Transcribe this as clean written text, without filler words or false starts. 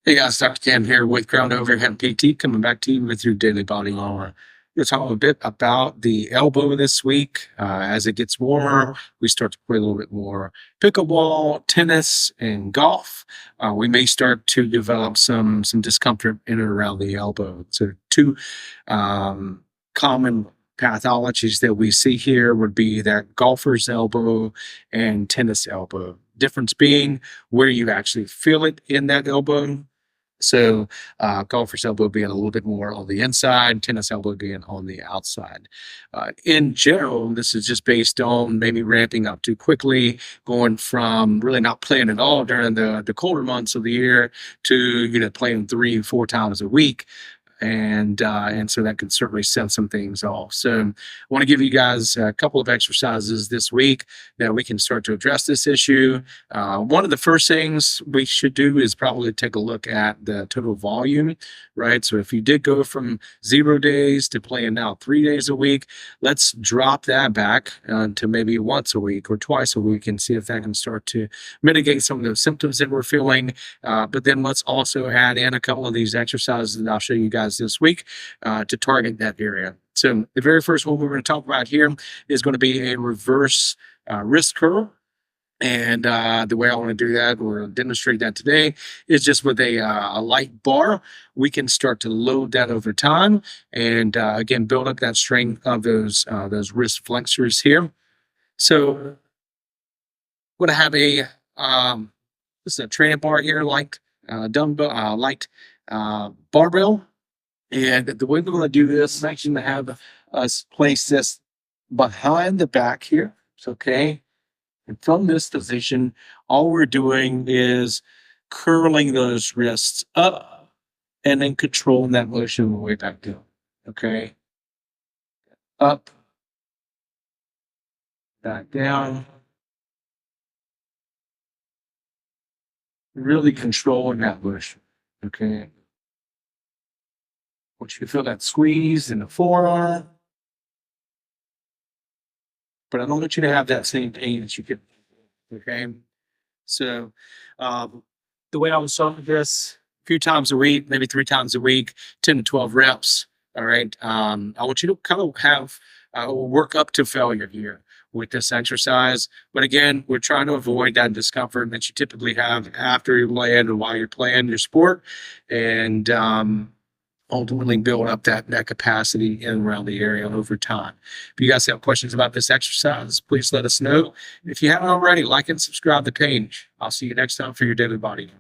Hey guys, Dr. Cam here with Ground Overhead PT, coming back to you with your daily body armor. We're talking a bit about the elbow this week. As it gets warmer, we start to play a little bit more pickleball, tennis, and golf. We may start to develop some discomfort in and around the elbow. So, two common pathologies that we see here would be that golfer's elbow and tennis elbow. Difference being where you actually feel it in that elbow. So, golfer's elbow being a little bit more on the inside, tennis elbow being on the outside. In general, this is just based on maybe ramping up too quickly, going from really not playing at all during the colder months of the year to playing 3 or 4 times a week. And so that could certainly set some things off. So I want to give you guys a couple of exercises this week that we can start to address this issue. One of the first things we should do is probably take a look at the total volume, right? So if you did go from 0 days to playing now 3 days a week, let's drop that back to maybe once a week or twice a week and see if that can start to mitigate some of those symptoms that we're feeling. But then let's also add in a couple of these exercises that I'll show you guys this week to target that area. So the very first one we're going to talk about here is going to be a reverse wrist curl. And the way I want to do that or demonstrate that today is just with a light bar. We can start to load that over time and again build up that strength of those wrist flexors here. So I'm going to have this is a training bar here, light dumbbell, light barbell. And the way we're going to do this is actually going to have us place this behind the back here. It's okay. And from this position, all we're doing is curling those wrists up and then controlling that motion all the way back down. Okay. Up, back down. Really controlling that motion. Okay. I want you to feel that squeeze in the forearm. But I don't want you to have that same pain that you get. Okay. So the way I would start this a few times a week, maybe 3 times a week, 10 to 12 reps. All right. I want you to kind of have work up to failure here with this exercise. But again, we're trying to avoid that discomfort that you typically have after you're playing or while you're playing your sport. And ultimately build up that capacity in and around the area over time. If you guys have questions about this exercise, please let us know. If you haven't already, like and subscribe to the page. I'll see you next time for your daily body.